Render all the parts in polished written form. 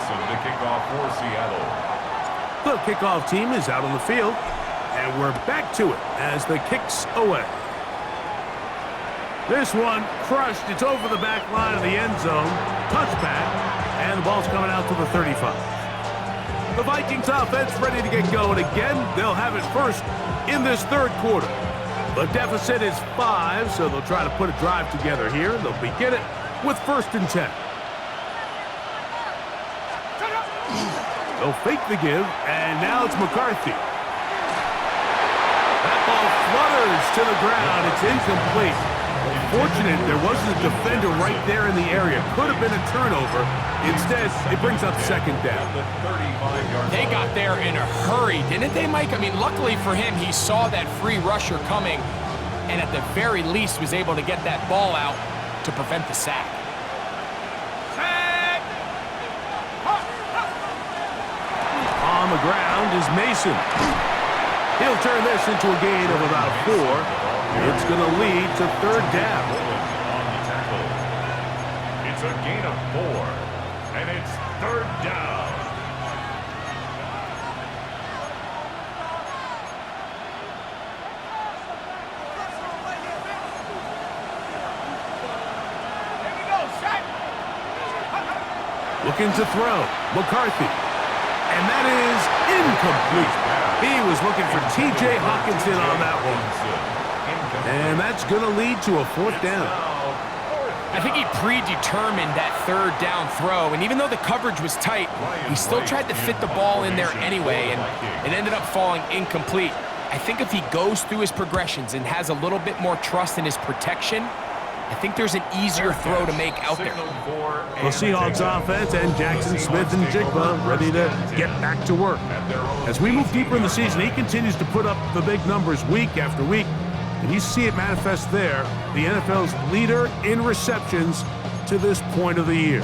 Wilson to kick off for Seattle. The kickoff team is out on the field, and we're back to it as the kick's away. This one crushed. It's over the back line of the end zone. Touchback, and the ball's coming out to the 35. The Vikings offense ready to get going again. They'll have it first in this third quarter. The deficit is 5, so they'll try to put a drive together here. They'll begin it with 1st and 10. They'll fake the give, and now it's McCarthy. That ball flutters to the ground. It's incomplete. Fortunate there wasn't a defender right there in the area. Could have been a turnover. Instead, it brings up 2nd down. They got there in a hurry, didn't they, Mike? I mean, luckily for him, he saw that free rusher coming and at the very least was able to get that ball out to prevent the sack. On the ground is Mason. He'll turn this into a gain of about 4. It's going to lead to 3rd down. It's a gain of 4, and it's 3rd down. Looking to throw. McCarthy. And that is incomplete. He was looking for T.J. Hawkinson on that one. And that's going to lead to a 4th down. I think he predetermined that 3rd down throw, and even though the coverage was tight, he still tried to fit the ball in there anyway, and it ended up falling incomplete. I think if he goes through his progressions and has a little bit more trust in his protection, I think there's an easier throw to make out there. The Seahawks offense and Jackson Smith and Jigba ready to get back to work. As we move deeper in the season, he continues to put up the big numbers week after week. And you see it manifest there, the NFL's leader in receptions to this point of the year.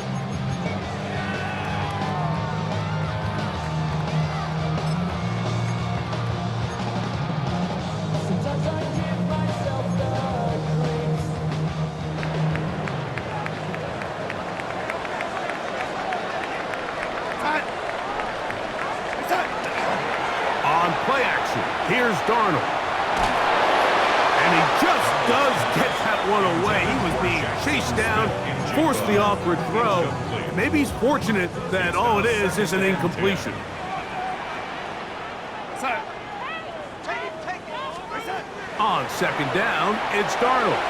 On play action, here's Darnold. And he just does get that one away. He was being chased down, forced the awkward throw. Maybe he's fortunate that all it is an incompletion. On 2nd down, it's Darnold.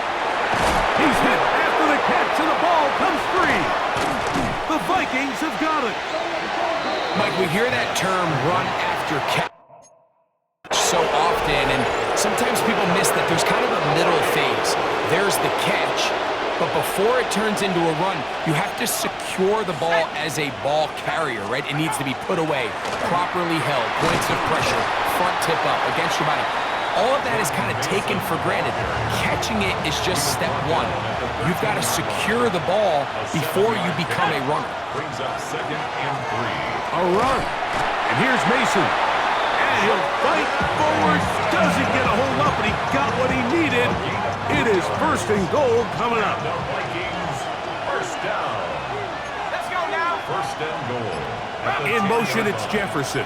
He's hit after the catch, and the ball comes free. The Vikings have got it. Mike, we hear that term run after catch so often, and sometimes people miss that there's kind of a middle phase. There's the catch, but before it turns into a run, you have to secure the ball as a ball carrier, right? It needs to be put away, properly held, points of pressure, front tip up, against your body. All of that is kind of taken for granted. Catching it is just step 1. You've got to secure the ball before you become a runner. Brings up 2nd and 3. A run. And here's Mason. And he'll fight forward. Doesn't get a hold up, but he got what he needed. It is 1st and goal coming up. The Vikings, 1st down. Let's go now. 1st and goal. In motion, it's Jefferson.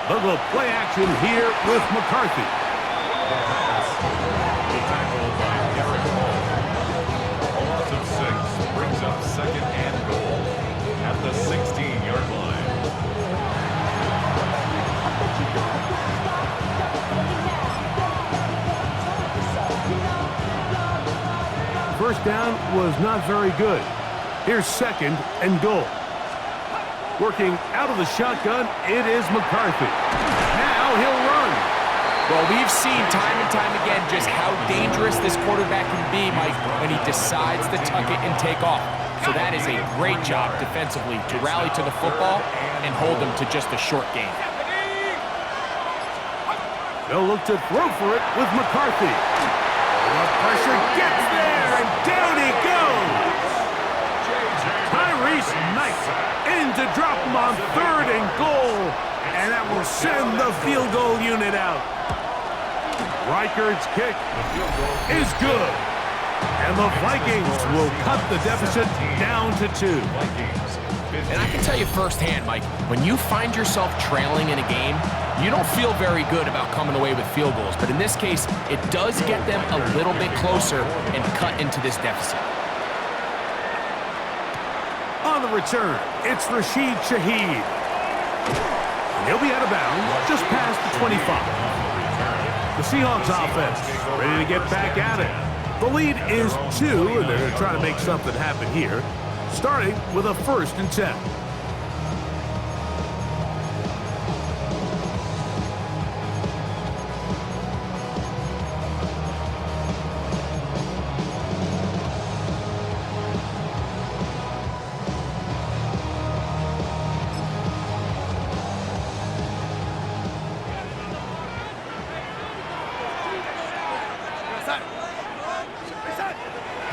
They'll go play action here with McCarthy. The pass. The tackle by Garrett Hall. A loss of 6 brings up 2nd and goal at the 16-yard line. First down was not very good. Here's 2nd and goal. Working out of the shotgun, it is McCarthy. Now he'll run. Well, we've seen time and time again just how dangerous this quarterback can be, Mike, when he decides to tuck it and take off. So that is a great job defensively to rally to the football and hold him to just a short gain. They'll look to throw for it with McCarthy. The pressure gets there, and down he goes. Tyrese Knight in to drop him on 3rd and goal, and that will send the field goal unit out. Reichard's kick is good. And the Vikings will cut the deficit down to 2. And I can tell you firsthand, Mike, when you find yourself trailing in a game, you don't feel very good about coming away with field goals. But in this case, it does get them a little bit closer and cut into this deficit. On the return, it's Rashid Shaheed. And he'll be out of bounds just past the 25. The Seahawks offense ready to get back at it. The lead is 2, and they're going to try to make something happen here, starting with a 1st and 10.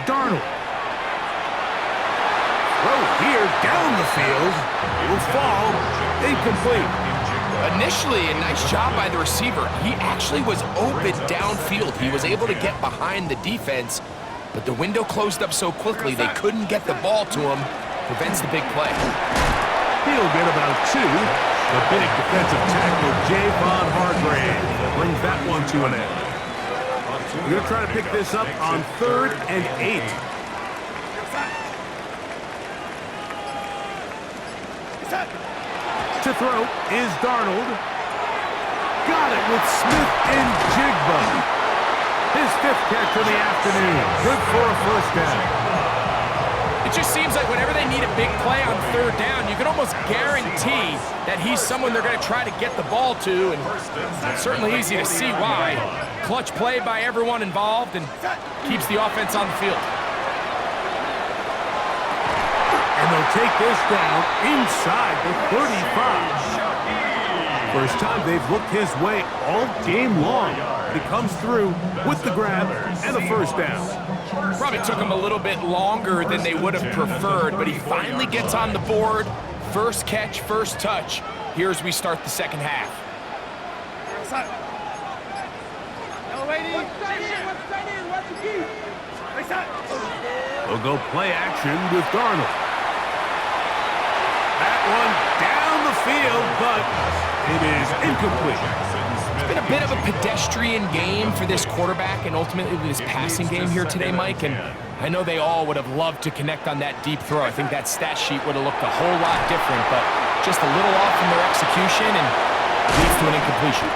Darnold. Throw here down the field. Will fall. Incomplete. Initially, a nice job by the receiver. He actually was open downfield. He was able to get behind the defense, but the window closed up so quickly they couldn't get the ball to him. Prevents the big play. He'll get about 2. The big defensive tackle, Javon Hargrave, brings that one to an end. We're going to try to pick this up on 3rd and 8. To throw is Darnold. Got it with Smith and Jigba. His 5th catch of the afternoon. Good for a 1st down. It just seems like whenever they need a big play on 3rd down, you can almost guarantee that he's someone they're going to try to get the ball to, and it's certainly easy to see why. Clutch play by everyone involved and keeps the offense on the field. And they'll take this down inside the 35. First time they've looked his way all game long. He comes through with the grab and a 1st down. Probably took him a little bit longer than they would have preferred, but he finally gets on the board. 1st catch, 1st touch. Here as we start the 2nd half. They'll go play action with Darnold. That one down the field, but it is incomplete. It's been a bit of a pedestrian game for this quarterback and ultimately this passing game here today, Mike. And I know they all would have loved to connect on that deep throw. I think that stat sheet would have looked a whole lot different, but just a little off in their execution and leads to an incompletion.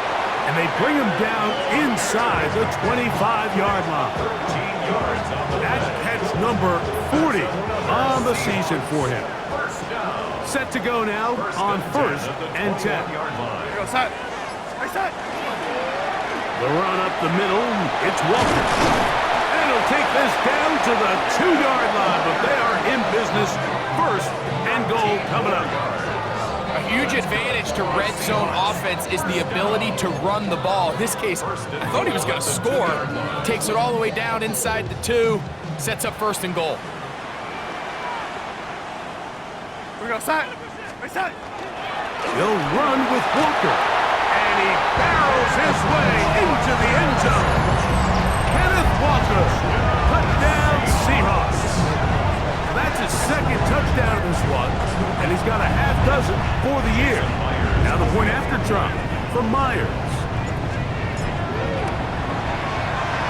And they bring him down inside the 25-yard line. That's catch number 40 on the season for him. Set to go now on 1st and 10. The run up the middle, it's Walker. And he'll take this down to the 2-yard line, but they are in business. 1st and goal coming up. A huge advantage to red zone offense is the ability to run the ball. In this case, I thought he was going to score. Takes it all the way down inside the 2, sets up 1st and goal. He'll run with Walker, and he barrels his way into the end zone. Kenneth Walker, touchdown Seahawks. That's his 2nd touchdown of this one, and he's got a half dozen for the year. Now the point after try from Myers.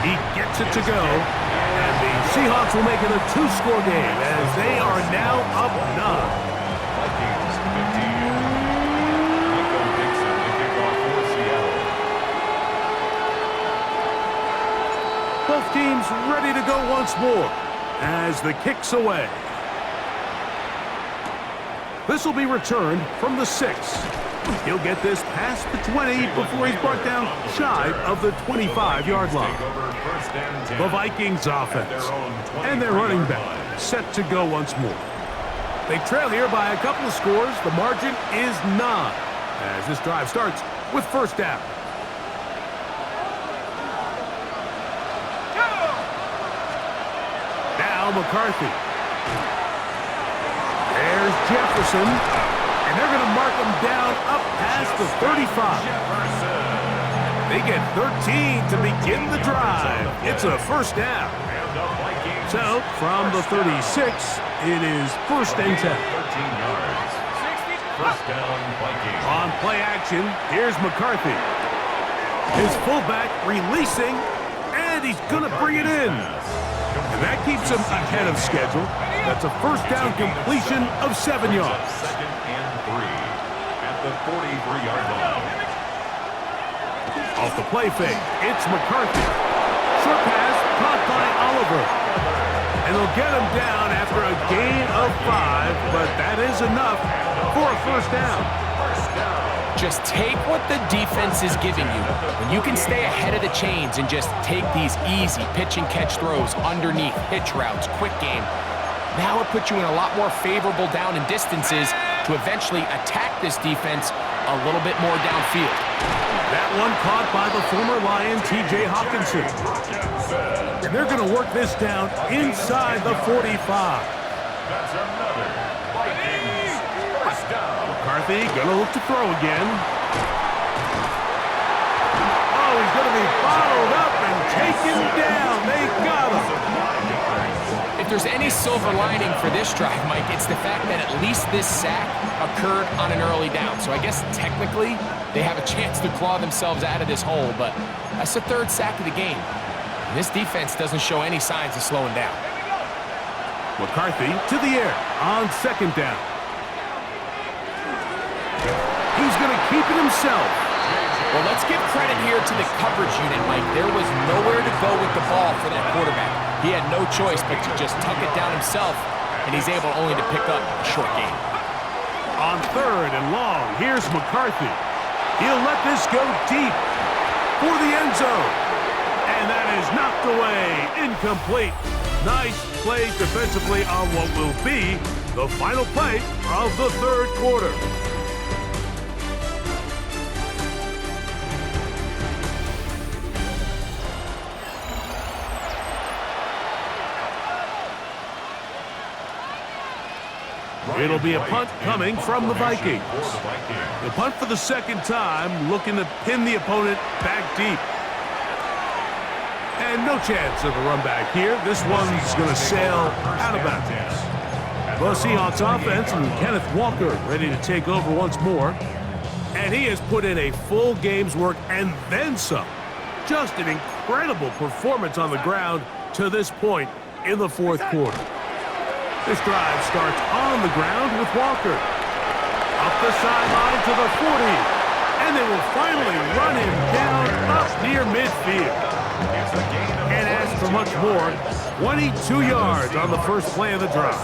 He gets it to go, and the Seahawks will make it a 2-score game as they are now up 9. Both teams ready to go once more as the kick's away. This will be returned from the 6. He'll get this past the 20 before he's brought down shy of the 25-yard line. The Vikings offense and their running back set to go once more. They trail here by a couple of scores. The margin is 9 as this drive starts with 1st down. Now McCarthy. There's Jefferson. And they're going to mark him down up past the 35. They get 13 to begin the drive. It's a 1st down. So, from the 36, it is 1st and 10. 13 yards. First down, Vikings. On play action, here's McCarthy. His fullback releasing, and he's going to bring it in. And that keeps him ahead of schedule. That's a first down completion of 7 yards. Second and 3 at the 43-yard line. Off the play fake, it's McCarthy. Short pass caught by Oliver. And they'll get him down after a gain of 5, but that is enough for a first down. Just take what the defense is giving you. When you can stay ahead of the chains and just take these easy pitch and catch throws underneath, hitch routes, quick game, now it puts you in a lot more favorable down and distances to eventually attack this defense a little bit more downfield. That one caught by the former Lion, T.J. Hawkinson. And they're going to work this down inside the 45. That's another Vikings first down. McCarthy going to look to throw again. Oh, he's going to be bottled up and taken down. They got him. If there's any silver lining for this drive, Mike, it's the fact that at least this sack occurred on an early down. So I guess technically they have a chance to claw themselves out of this hole, but that's the 3rd sack of the game. And this defense doesn't show any signs of slowing down. McCarthy to the air on 2nd down. He's going to keep it himself. Well, let's give credit here to the coverage unit, Mike. There was nowhere to go with the ball for that quarterback. He had no choice but to just tuck it down himself, and he's able only to pick up a short gain. On 3rd and long, here's McCarthy. He'll let this go deep for the end zone. And that is knocked away, incomplete. Nice play defensively on what will be the final play of the 3rd quarter. It'll be a punt coming from the Vikings. The punt for the 2nd time, looking to pin the opponent back deep. And no chance of a run back here. This one's going to sail out of bounds. The Seahawks offense and Kenneth Walker ready to take over once more. And he has put in a full game's work and then some. Just an incredible performance on the ground to this point in the 4th quarter. This drive starts on the ground with Walker. Up the sideline to the 40. And they will finally run him down up near midfield. Can't ask for much more. 22 yards on the first play of the drive.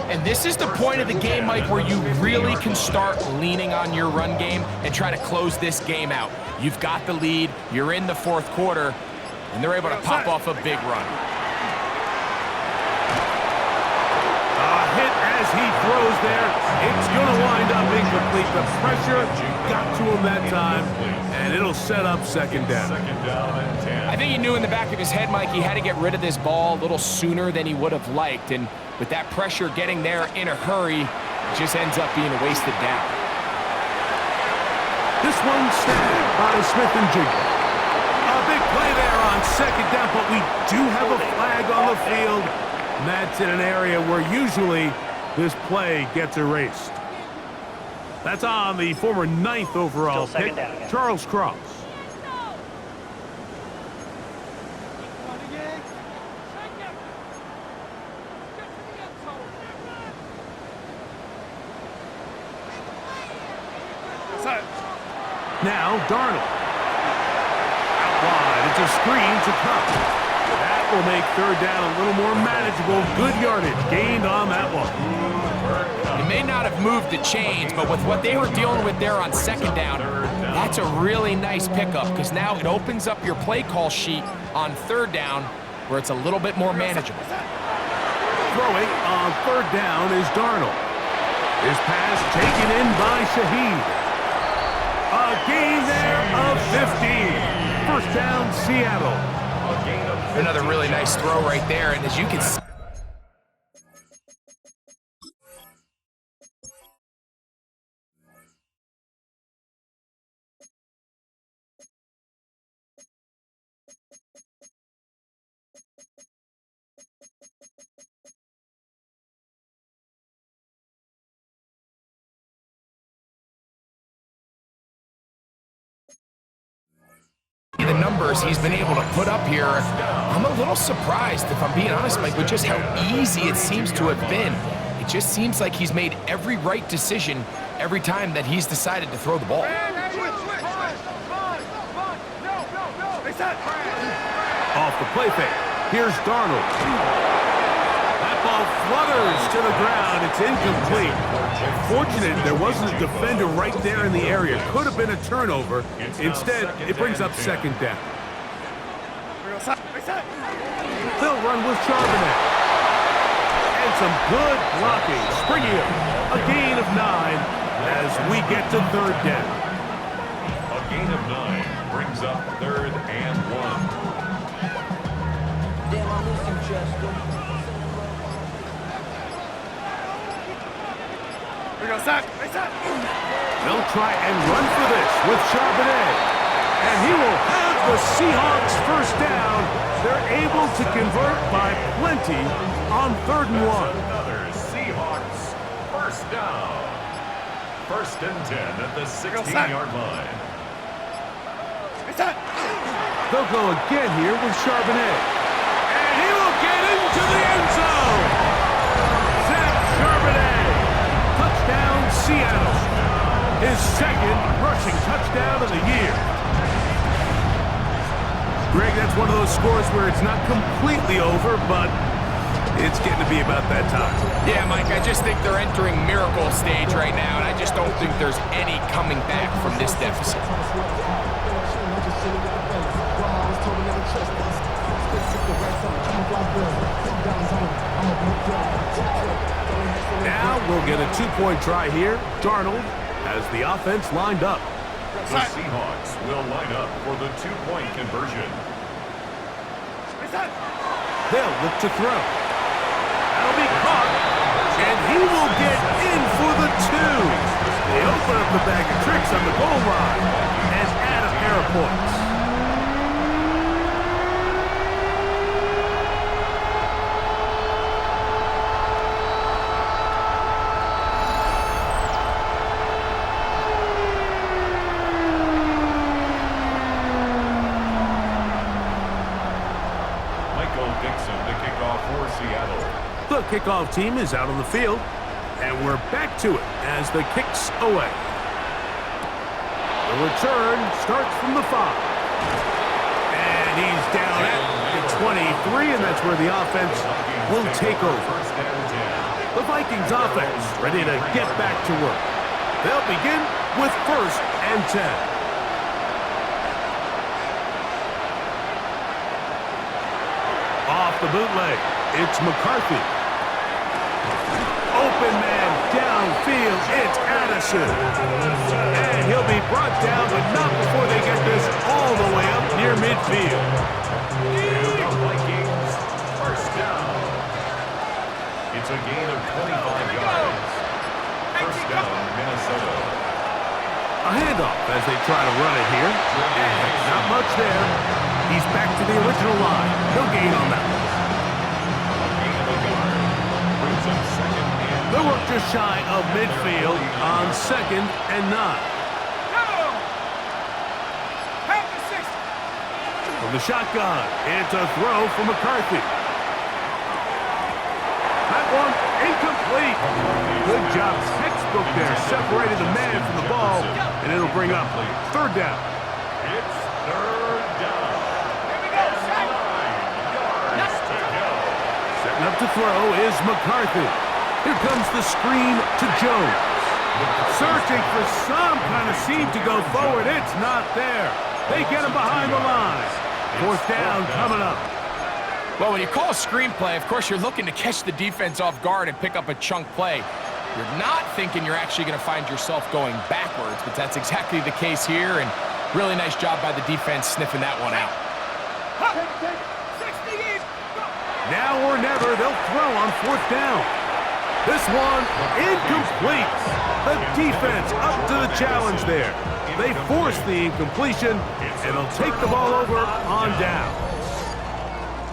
And this is the point of the game, Mike, where you really can start leaning on your run game and try to close this game out. You've got the lead. You're in the 4th quarter. And they're able to pop off a big run. Hit as he throws there. It's going to wind up incomplete. The pressure got to him that time, and it'll set up 2nd down. I think he knew in the back of his head, Mike, he had to get rid of this ball a little sooner than he would have liked, and with that pressure getting there in a hurry, it just ends up being a wasted down. This one snagged by Smith and Jigba. A big play there on 2nd down, but we do have a flag on the field. And that's in an area where usually this play gets erased. That's on the former 9th overall pick, Charles Cross. Now Darnold. Out wide, it's a screen to Cup. That will make 3rd down a little more manageable. Good yardage gained on that one. It may not have moved the chains, but with what they were dealing with there on 2nd down, that's a really nice pickup because now it opens up your play call sheet on 3rd down where it's a little bit more manageable. Throwing on 3rd down is Darnold. His pass taken in by Shaheed. A gain there of 15. First down, Seattle. Another really nice throw right there, and as you can see, the numbers he's been able to put up here, I'm a little surprised, if I'm being honest, Mike, with just how easy it seems to have been. It just seems like he's made every right decision every time that he's decided to throw the ball. Off the play fake. Here's Darnold. That ball flutters to the ground. It's incomplete. Fortunate there wasn't a defender right there in the area. Could have been a turnover. Instead, it brings up second down. They'll run with Charbonnet. And some good blocking. Springing him. A gain of 9 as we get to third down. A gain of 9 brings up third and 1. They'll try and run for this with Charbonnet. And he will have the Seahawks first down. They're able to convert by plenty on third and 1. Another Seahawks first down. First and 10 at the 16-yard line. They'll go again here with Charbonnet. And he will get into the end zone. Zach Charbonnet. Touchdown, Seattle. His second rushing touchdown of the year. Greg, that's one of those scores where it's not completely over, but it's getting to be about that time. Yeah, Mike, I just think they're entering miracle stage right now, and I just don't think there's any coming back from this deficit. Now we'll get a two-point try here. Darnold has the offense lined up. The Seahawks will line up for the two-point conversion. They'll look to throw. That'll be caught, and he will get in for the 2. They open up the bag of tricks on the goal line and add a pair of points. The kickoff team is out on the field, and we're back to it as the kick's away. The return starts from the 5. And he's down at the 23, and that's where the offense will take over. The Vikings offense ready to get back to work. They'll begin with first and 10. Off the bootleg, it's McCarthy. Open man downfield, it's Addison. And he'll be brought down, but not before they get this all the way up near midfield. The Vikings first down. It's a gain of 25 yards. First down, Minnesota. A handoff as they try to run it here. And not much there. He's back to the original line. No gain on that one. They work just shy of midfield on second and 9. From the shotgun, it's a throw from McCarthy. That one incomplete. Good job, textbook there, separating the man from the ball, and it'll bring up third down. It's third down. Here we go, 9 yards to go. Setting up to throw is McCarthy. Here comes the screen to Jones. Searching for some kind of seam to go forward. It's not there. They get him behind the line. Fourth down coming up. Well, when you call a screenplay, of course, you're looking to catch the defense off guard and pick up a chunk play. You're not thinking you're actually going to find yourself going backwards, but that's exactly the case here, and really nice job by the defense sniffing that one out. Now or never, they'll throw on fourth down. This one incomplete. The defense up to the challenge there. They force the incompletion, and they'll take the ball over on down.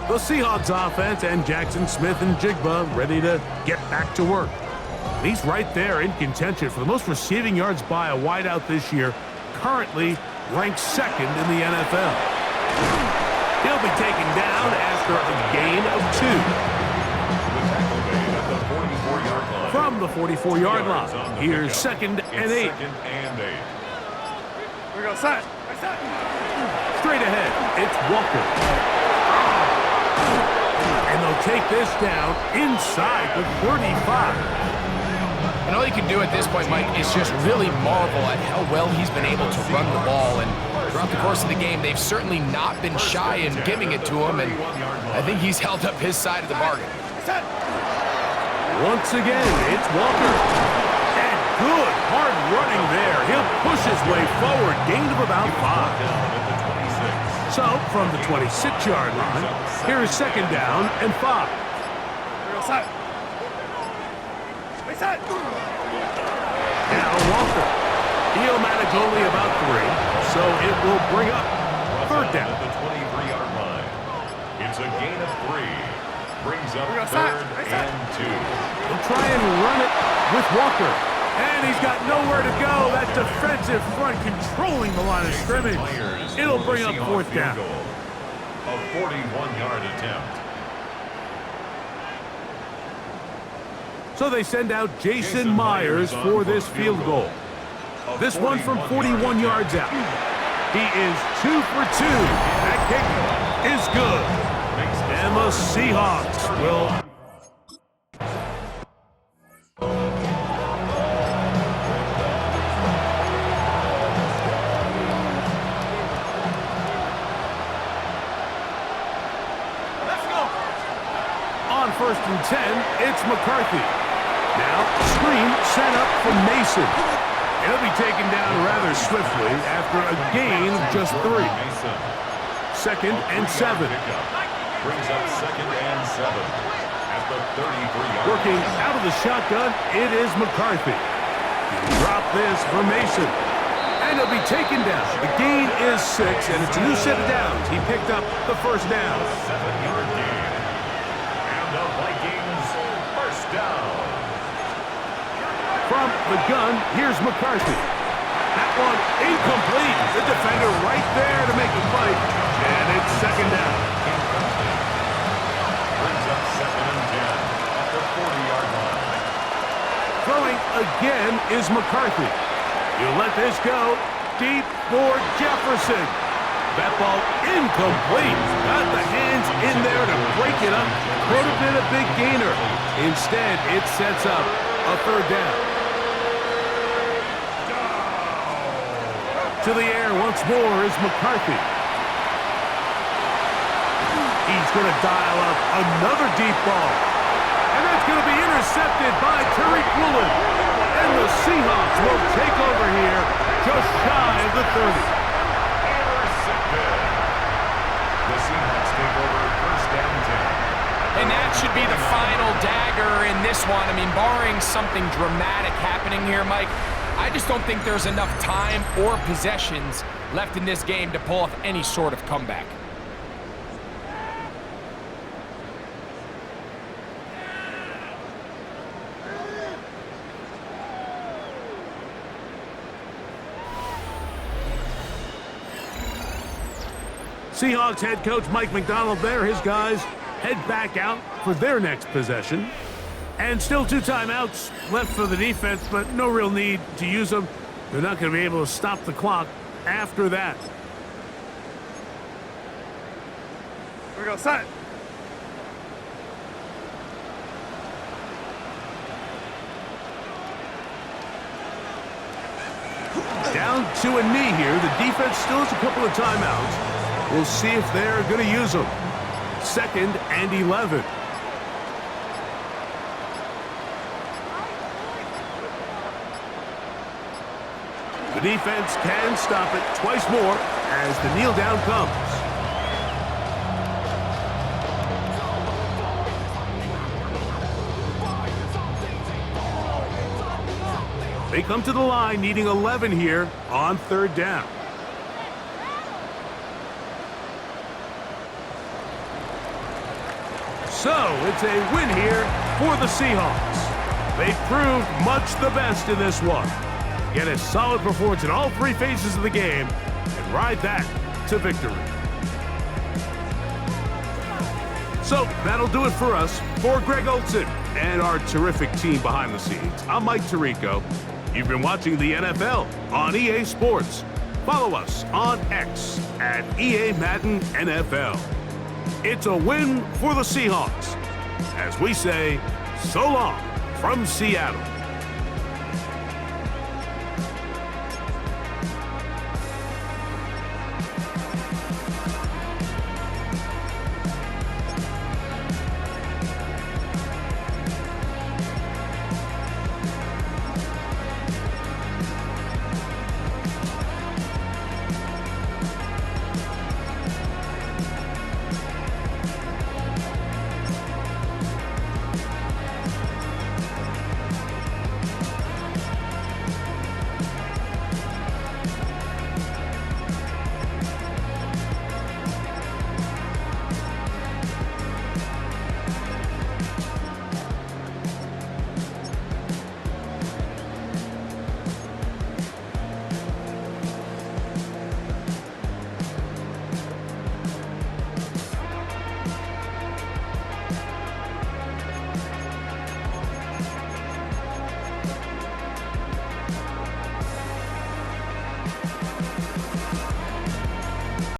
The Seahawks offense and Jackson Smith and Jigba ready to get back to work. He's right there in contention for the most receiving yards by a wideout this year, currently ranked second in the NFL. He'll be taken down after a gain of 2. The tackle made at the 44-yard line. From the 44-yard line, here's 2nd and 8. 2nd and 8. We go side. Straight ahead, it's Walker. And they'll take this down inside the 35. And all you can do at this point, Mike, is just really marvel at how well he's been able to run the ball. And throughout the course of the game, they've certainly not been shy in giving it to him. And I think he's held up his side of the bargain. Once again, it's Walker. And good hard running there. He'll push his way forward, gain of about 5. So from the 26-yard line, here is 2nd down and 5. Now Walker. He'll manage only about 3, so it will bring up 3rd down. At the 23-yard line. It's a gain of 3. Brings up 3rd and 2. He'll try and run it with Walker. And he's got nowhere to go. That defensive front controlling the line of scrimmage. It'll bring up 4th down. A 41-yard attempt. So they send out Jason Myers for this field goal. This one from 41 yards out. He is 2 for 2. That kick is good. And the Seahawks will... On 1st and 10, it's McCarthy. Now, screen set up for Mason. He'll be taken down rather swiftly after a gain of just 3. 2nd and 7. Brings up 2nd and 7 at the 33-yard. Working out of the shotgun, it is McCarthy. He'll drop this for Mason. And he'll be taken down. The gain is 6, and it's a new set of downs. He picked up the 1st down. 7-yard gain. And the Vikings first down. From the gun, here's McCarthy. That one incomplete. The defender right there to make the fight. And it's 2nd down. Brings up 2nd and 10 at the 40-yard line. Throwing again is McCarthy. He'll let this go deep for Jefferson. That ball incomplete. Got the hands in there to break it up. Could have been a big gainer. Instead, it sets up a 3rd down. To the air once more is McCarthy. He's going to dial up another deep ball. And that's going to be intercepted by Tariq Woolen. And the Seahawks will take over here just shy of the 30. Intercepted. The Seahawks take over 1st and 10. And that should be the final dagger in this one. I mean, barring something dramatic happening here, Mike, I just don't think there's enough time or possessions left in this game to pull off any sort of comeback. Seahawks head coach Mike McDonald there. His guys head back out for their next possession. And still 2 timeouts left for the defense, but no real need to use them. They're not going to be able to stop the clock after that. We go side. Down to a knee here. The defense still has a couple of timeouts. We'll see if they're going to use them. 2nd and 11. The defense can stop it twice more as the kneel down comes. They come to the line needing 11 here on 3rd down. So it's a win here for the Seahawks. They proved much the best in this one. Get a solid performance in all 3 phases of the game and ride that to victory. So that'll do it for us. For Greg Olson and our terrific team behind the scenes, I'm Mike Tirico. You've been watching the NFL on EA Sports. Follow us on X at EA Madden NFL. It's a win for the Seahawks. As we say, so long from Seattle.